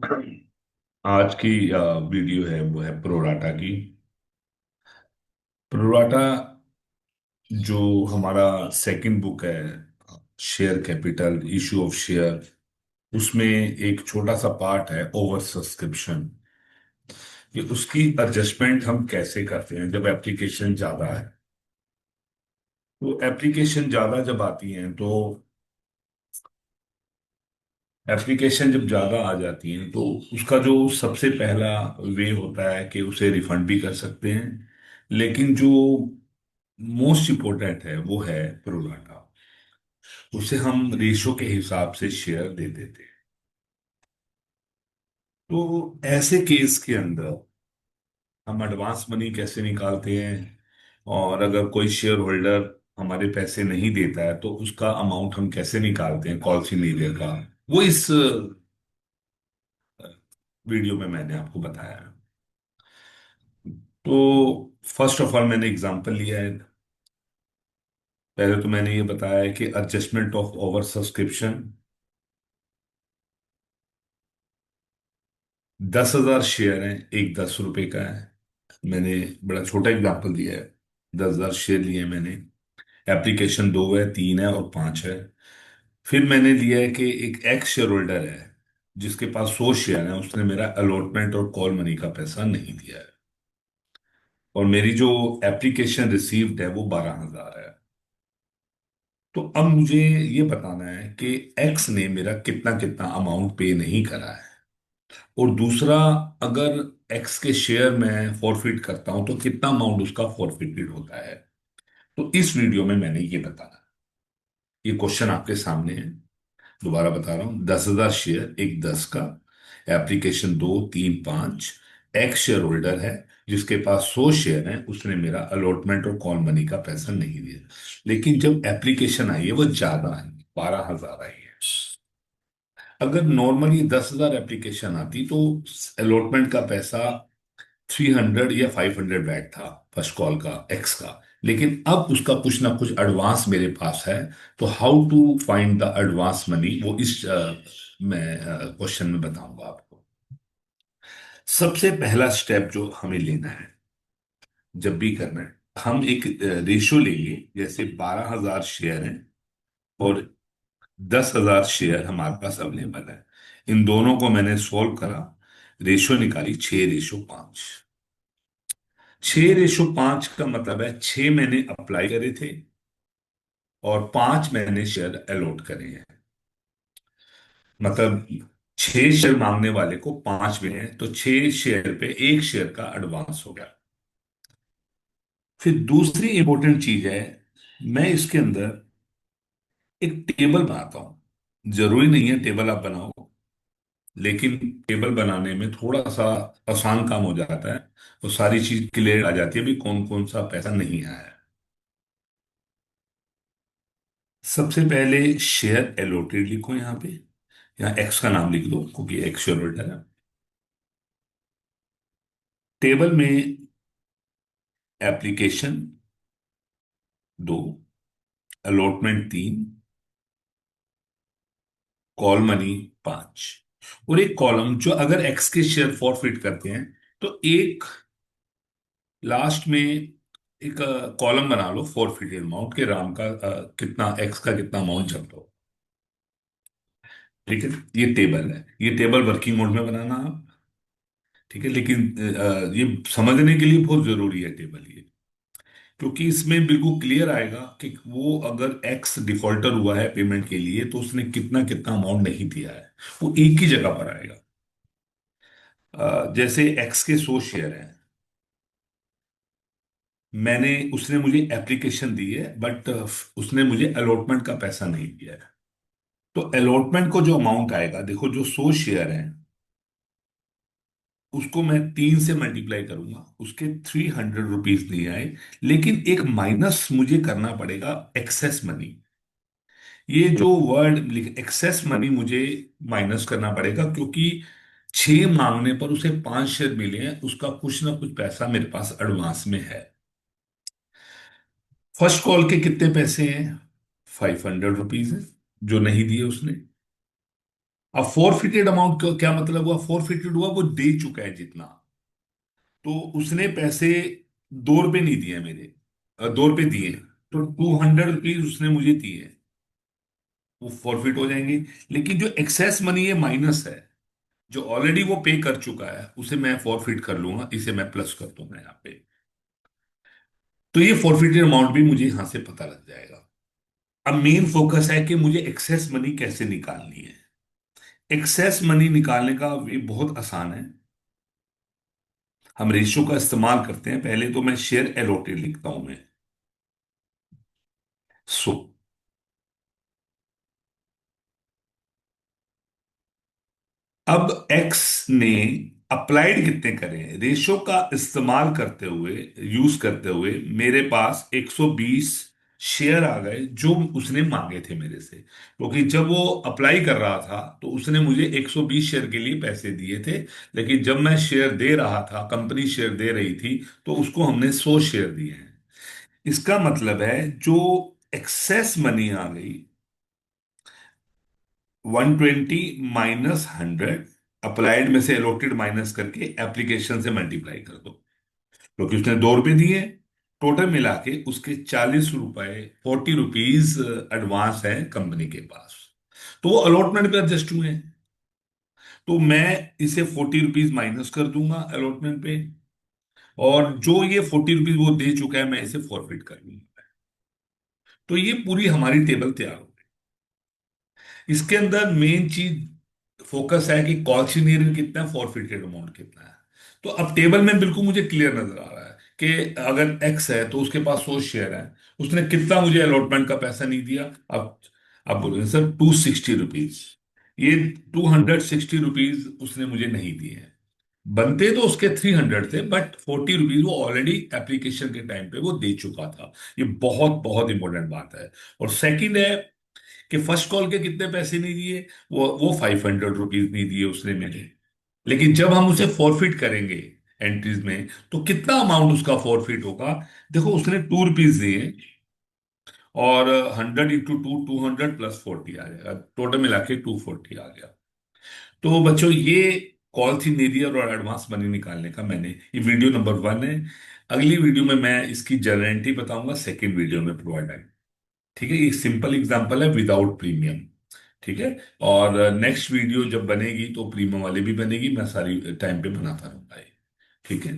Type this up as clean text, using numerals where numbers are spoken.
आज की वीडियो है वो है प्रोराटा की। प्रोराटा जो हमारा सेकंड बुक है, share capital issue of share, उसमें एक छोटा सा पार्ट है ओवर सब्सक्रिप्शन। कि उसकी एडजस्टमेंट हम कैसे करते हैं जब एप्लीकेशन ज्यादा है। तो एप्लीकेशन ज्यादा जब आती हैं तो एप्लीकेशन जब ज्यादा आ जाती हैं तो उसका जो सबसे पहला वे होता है कि उसे रिफंड भी कर सकते हैं। लेकिन जो मोस्ट इम्पोर्टेंट है वो है प्रोराटा। उसे हम रेशो के हिसाब से शेयर दे देते हैं। तो ऐसे केस के अंदर हम एडवांस मनी कैसे निकालते हैं, और अगर कोई शेयर होल्डर हमारे पैसे नहीं देता है तो उसका अमाउंट हम कैसे निकालते हैं कॉल सी लीडर का, वो इस वीडियो में मैंने आपको बताया है। तो फर्स्ट ऑफ ऑल मैंने एग्जांपल लिया है। पहले तो मैंने ये बताया है कि adjustment of over subscription. 10,000 share हैं, एक 10 रुपए का है। मैंने बड़ा छोटा एग्जांपल दिया है। 10,000 शेयर लिए मैंने। एप्लीकेशन दो है, तीन है और पांच है। फिर मैंने लिया है कि एक एक्स शेयर होल्डर है जिसके पास 100 शेयर है, उसने मेरा अलॉटमेंट और कॉल मनी का पैसा नहीं दिया है। और मेरी जो एप्लीकेशन रिसीव्ड है वो 12,000 है। तो अब मुझे ये बताना है कि एक्स ने मेरा कितना कितना अमाउंट पे नहीं करा है। और दूसरा, अगर एक्स के शेयर में फॉरफिट करता हूं तो कितना अमाउंट उसका फॉरफिटेड होता है। तो इस वीडियो में मैंने ये बताना। ये क्वेश्चन आपके सामने है। दोबारा बता रहा हूं, 10,000 शेयर, एक 10 का। एप्लीकेशन दो, तीन, पांच। एक्स शेयर होल्डर है जिसके पास 100 शेयर है, उसने मेरा अलॉटमेंट और कॉल मनी का पैसा नहीं दिया। लेकिन जब एप्लीकेशन आई है वो ज्यादा है, 12,000 आई है। अगर नॉर्मली 10,000 एप्लीकेशन आती तो अलॉटमेंट का पैसा 300 या 500 बैट था फर्स्ट कॉल का, एक्स का। लेकिन अब उसका कुछ ना कुछ एडवांस मेरे पास है। तो how to find the advance money, वो इस मैं क्वेश्चन में बताऊंगा आपको। सबसे पहला स्टेप जो हमें लेना है जब भी करना है, हम एक रेशो लेंगे। जैसे 12,000 शेयर हैं और 10,000 शेयर हमारे पास अवेलेबल है। इन दोनों को मैंने सॉल्व करा, रेशो निकाली 6:5। 6:5 का मतलब है 6 मैंने अप्लाई करे थे और 5 मैंने शेयर अलॉट करे हैं। मतलब 6 शेयर मांगने वाले को 5 मिले हैं, तो 6 शेयर पे एक शेयर का एडवांस हो गया। फिर दूसरी इंपॉर्टेंट चीज है, मैं इसके अंदर एक टेबल बनाता हूं। जरूरी नहीं है टेबल आप बनाओ, लेकिन टेबल बनाने में थोड़ा सा आसान काम हो जाता है। तो सारी चीज क्लियर आ जाती है भी कौन कौन सा पैसा नहीं आया है। सबसे पहले शेयर एलोटेड लिखो यहाँ पे। यहाँ एक्स का नाम लिख दो क्योंकि एक्स शेयर होल्डर है। टेबल में एप्लीकेशन दो, अलॉटमेंट तीन, कॉल मनी पांच। और एक कॉलम जो अगर एक्स के शेयर फॉरफिट करते हैं तो एक लास्ट में एक कॉलम बना लो फॉरफिटेड अमाउंट के राम का, कितना एक्स का कितना अमाउंट जब्त हो। ठीक है, ये टेबल है। ये टेबल वर्किंग मोड में बनाना आप। ठीक है, लेकिन ये समझने के लिए बहुत जरूरी है टेबल ये। क्योंकि इसमें बिल्कुल क्लियर आएगा कि वो अगर एक्स डिफॉल्टर हुआ है पेमेंट के लिए तो उसने कितना कितना अमाउंट नहीं दिया है, वो एक ही जगह पर आएगा। जैसे एक्स के 100 शेयर हैं, मैंने उसने मुझे एप्लीकेशन दी है बट उसने मुझे अलॉटमेंट का पैसा नहीं दिया है। तो अलॉटमेंट को जो अमाउंट आएगा, देखो जो 100 शेयर हैं उसको मैं 3 से मल्टीप्लाई करूंगा, उसके 300 रुपीज नहीं आए। लेकिन एक माइनस मुझे करना पड़ेगा एक्सेस मनी। ये जो वर्ड एक्सेस मनी मुझे माइनस करना पड़ेगा, क्योंकि 6 मांगने पर उसे 5 शेयर मिले हैं, उसका कुछ ना कुछ पैसा मेरे पास एडवांस में है। फर्स्ट कॉल के कितने पैसे हैं? 500 रुपीज है जो नहीं दिए उसने। अब फोरफिटेड अमाउंट का क्या मतलब हुआ? फोरफिटेड हुआ वो दे चुका है जितना, तो उसने पैसे 2 रुपए नहीं दिए मेरे, 2 रुपए दिए, तो 200 रुपीज उसने मुझे दिए, वो फॉरफिट हो जाएंगे। लेकिन जो एक्सेस मनी है माइनस है, जो ऑलरेडी वो पे कर चुका है उसे मैं फॉरफिट कर लूंगा, इसे मैं प्लस कर दूंगा यहाँ पे। तो ये फॉरफिटेड अमाउंट भी मुझे यहां से पता लग जाएगा। अब मेन फोकस है कि मुझे एक्सेस मनी कैसे निकालनी है। एक्सेस मनी निकालने का ये बहुत आसान है। हम रेशियो का इस्तेमाल करते हैं। पहले तो मैं शेयर एलोटेड लिखता हूं मैं। सो अब एक्स ने अप्लाइड कितने करें, रेशो का इस्तेमाल करते हुए, यूज करते हुए मेरे पास 120 शेयर आ गए जो उसने मांगे थे मेरे से, क्योंकि जब वो अप्लाई कर रहा था तो उसने मुझे 120 शेयर के लिए पैसे दिए थे। लेकिन जब मैं शेयर दे रहा था, कंपनी शेयर दे रही थी, तो उसको हमने 100 शेयर दिए हैं। इसका मतलब है जो एक्सेस मनी आ गई, 120 माइनस 100, अप्लाइड में से एलोटेड माइनस करके एप्लीकेशन से मल्टीप्लाई कर दो, क्योंकि उसने 2 रुपए दिए। टोटल मिला के उसके 40 रुपए, 40 रुपीज एडवांस है कंपनी के पास, तो वो अलॉटमेंट पे एडजस्ट हुए हैं। तो मैं इसे 40 रुपीज माइनस कर दूंगा अलॉटमेंट पे, और जो ये 40 रुपीज वो दे चुका है मैं इसे फॉरफिट कर लूंगा। तो ये पूरी हमारी टेबल तैयार हो। इसके अंदर मेन चीज फोकस है कि कॉन्सिनियरिंग कितना है, फॉरफिटेड अमाउंट कितना है। तो अब टेबल में बिल्कुल मुझे क्लियर नजर आ रहा है कि अगर एक्स है तो उसके पास 100 शेयर है, उसने कितना मुझे अलॉटमेंट का पैसा नहीं दिया। अब बोलोगे सर 260 रुपीज, ये 260 रुपीज उसने मुझे नहीं दिए हैं। बनते तो उसके 300 थे, बट 40 रुपीज वो ऑलरेडी एप्लीकेशन के टाइम पे वो दे चुका था। ये बहुत बहुत इंपॉर्टेंट बात है। और सेकंड है कि फर्स्ट कॉल के कितने पैसे नहीं दिए, वो 500 रुपीज नहीं दिए उसने मेरे। लेकिन जब हम उसे फॉरफिट करेंगे एंट्रीज में, तो कितना अमाउंट उसका फॉरफिट होगा? देखो उसने 2 रुपीज दिए, और 100 × 2, 200 प्लस 40 आ जाएगा, टोटल मिला के 240 आ गया। तो बच्चों ये कॉल थी नेरियर और एडवांस मनी निकालने का। मैंने ये वीडियो नंबर 1 है। अगली वीडियो में मैं इसकी गारंटी बताऊंगा, सेकंड वीडियो में प्रोवाइड है। ठीक है, ये सिंपल एग्जांपल है विदाउट प्रीमियम। ठीक है। और नेक्स्ट वीडियो जब बनेगी तो प्रीमियम वाली भी बनेगी, मैं सारी टाइम पे बनाता रहूंगा ये। ठीक है।